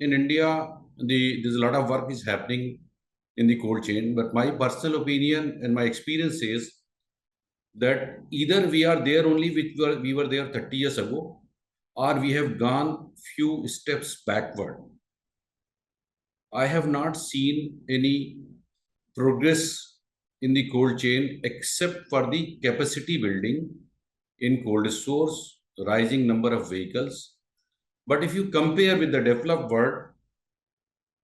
in India, there's a lot of work is happening in the cold chain, but my personal opinion and my experience is that either we are there only which we were there 30 years ago, or we have gone few steps backward. I have not seen any progress in the cold chain except for the capacity building in cold stores, rising number of vehicles. But if you compare with the developed world,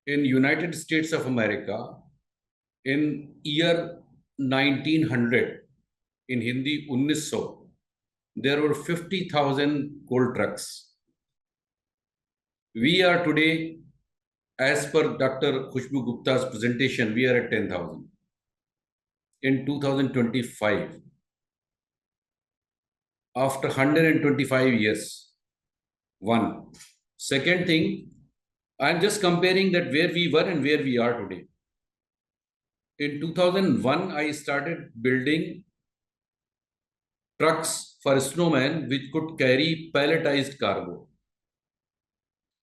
in United States of America, in year 1900, in Hindi 1900, there were 50,000 coal trucks. We are today, as per Dr. Khushbu Gupta's presentation, we are at 10,000. In 2025, after 125 years, one. Second thing, I'm just comparing that where we were and where we are today. In 2001, I started building trucks for snowmen which could carry palletized cargo.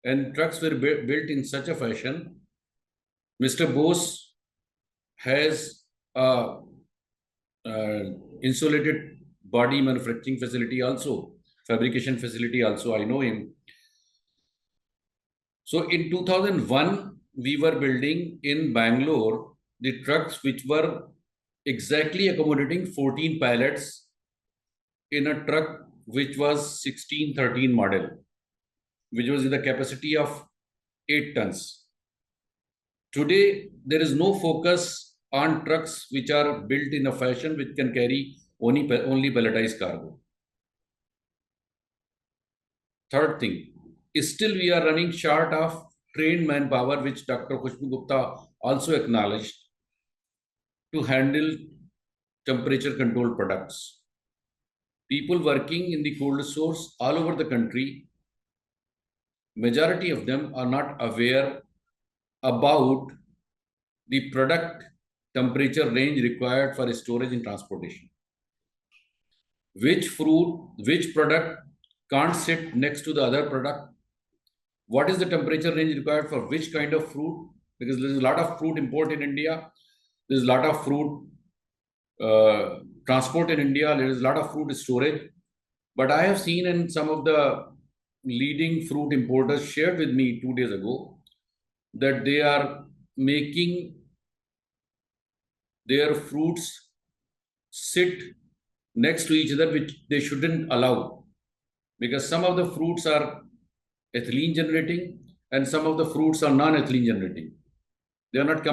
And trucks were built in such a fashion. Mr. Bose has a insulated body manufacturing facility also, fabrication facility also. I know him. So in 2001, we were building in Bangalore the trucks which were exactly accommodating 14 pallets in a truck which was 1613 model, which was in the capacity of 8 tons. Today, there is no focus on trucks which are built in a fashion which can carry only palletized cargo. Third thing, still we are running short of trained manpower, which Dr. Khushbu Gupta also acknowledged, to handle temperature controlled products. People working in the cold stores all over the country, majority of them are not aware about the product temperature range required for storage and transportation. Which fruit, which product can't sit next to the other product? What is the temperature range required for which kind of fruit? Because there's a lot of fruit import in India. There's a lot of fruit transport in India. There is a lot of fruit storage. But I have seen, in some of the leading fruit importers shared with me 2 days ago, that they are making their fruits sit next to each other, which they shouldn't allow, because some of the fruits are ethylene generating and some of the fruits are non-ethylene generating. They are not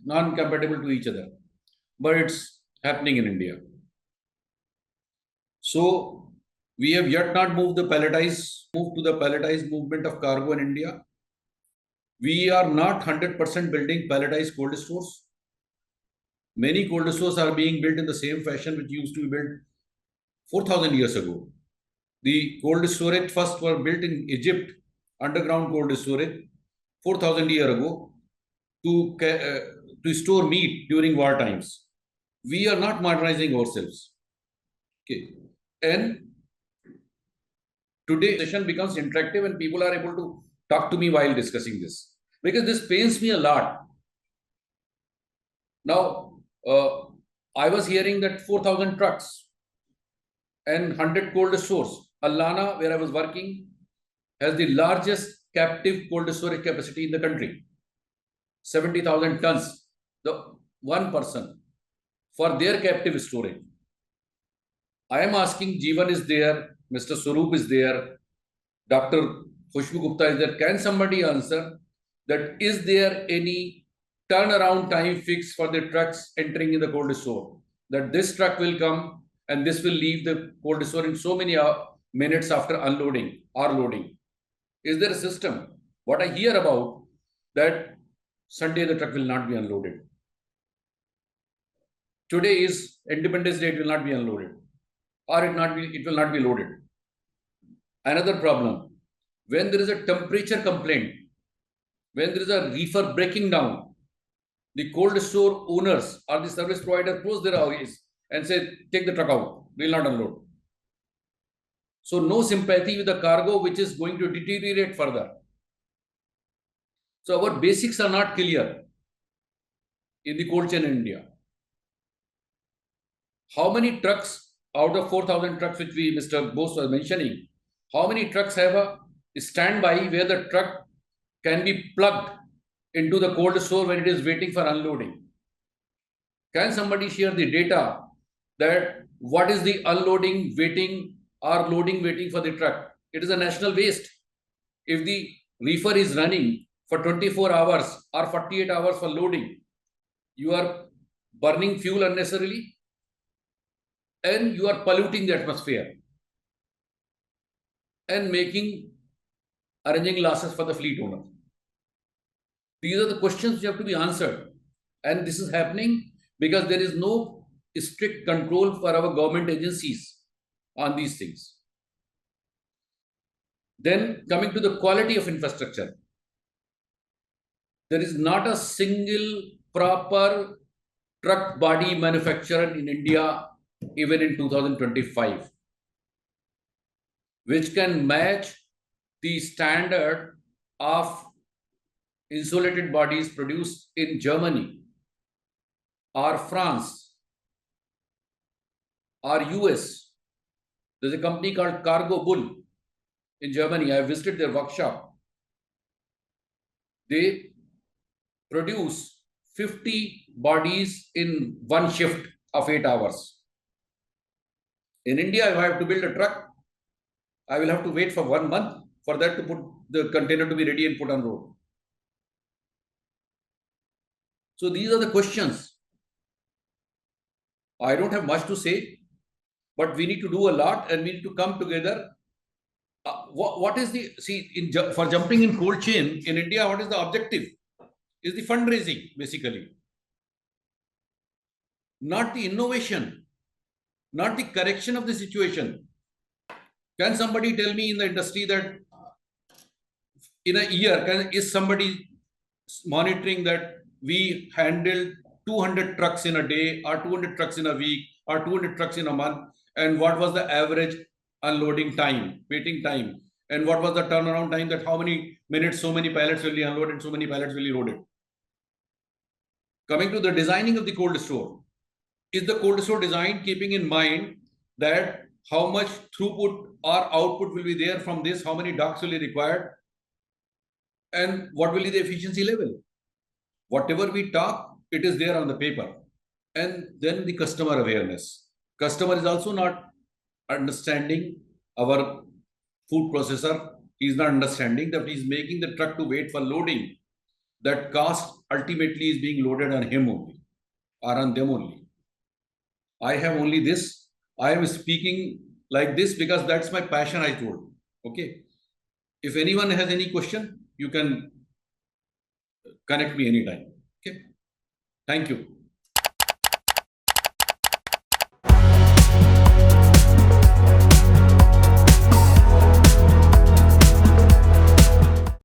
non-compatible to each other, but it's happening in India. So we have yet not moved to the palletized movement of cargo in India. We are not 100% building palletized cold stores. Many cold stores are being built in the same fashion which used to be built 4,000 years ago. The cold storage first were built in Egypt, underground cold storage, 4,000 years ago, to store meat during war times. We are not modernizing ourselves. Okay. And today session becomes interactive and people are able to talk to me while discussing this, because this pains me a lot. Now, I was hearing that 4,000 trucks and 100 cold stores. Allana, where I was working, has the largest captive cold storage capacity in the country. 70,000 tons, the one person for their captive storage. I am asking, Jeevan is there, Mr. Swaroop is there, Dr. Khushbu Gupta is there. Can somebody answer that? Is there any turnaround time fixed for the trucks entering in the cold store? That this truck will come and this will leave the cold store in so many minutes after unloading or loading. Is there a system? What I hear about that Sunday the truck will not be unloaded. Today is Independence Day, it will not be unloaded, or it will not be loaded. Another problem, when there is a temperature complaint, when there is a reefer breaking down, the cold store owners or the service provider close their eyes and say, take the truck out, we will not unload. So no sympathy with the cargo which is going to deteriorate further. So our basics are not clear in the cold chain in India. How many trucks out of 4,000 trucks which Mr. Bose was mentioning, how many trucks have a standby where the truck can be plugged into the cold store when it is waiting for unloading? Can somebody share the data that what is the unloading waiting or loading waiting for the truck? It is a national waste. If the reefer is running for 24 hours or 48 hours for loading, you are burning fuel unnecessarily and you are polluting the atmosphere and arranging losses for the fleet owner. These are the questions which have to be answered. And this is happening because there is no strict control for our government agencies on these things. Then coming to the quality of infrastructure, there is not a single proper truck body manufacturer in India, even in 2025, which can match the standard of insulated bodies produced in Germany or France or US. There's a company called Cargo Bull in Germany. I visited their workshop. They produce 50 bodies in one shift of 8 hours. In India, if I have to build a truck, I will have to wait for 1 month for that to put the container to be ready and put on road. So these are the questions. I don't have much to say, but we need to do a lot and we need to come together. What is the, for jumping in cold chain in India, what is the objective? Is the fundraising, basically. Not the innovation, not the correction of the situation. Can somebody tell me in the industry that in a year, is somebody monitoring that we handled 200 trucks in a day or 200 trucks in a week or 200 trucks in a month, and what was the average unloading time, waiting time, and what was the turnaround time, that how many minutes so many pallets will be unloaded, so many pallets will be loaded? Coming to the designing of the cold store, is the cold store designed keeping in mind that how much throughput or output will be there from this, how many docks will be required, and what will be the efficiency level? Whatever we talk, it is there on the paper. And then the customer awareness. Customer is also not understanding our food processor. He is not understanding that he is making the truck to wait for loading. That cost ultimately is being loaded on him only or on them only. I have only this. I am speaking like this because that's my passion, I told. Okay. If anyone has any question, you can connect me anytime. Okay. Thank you.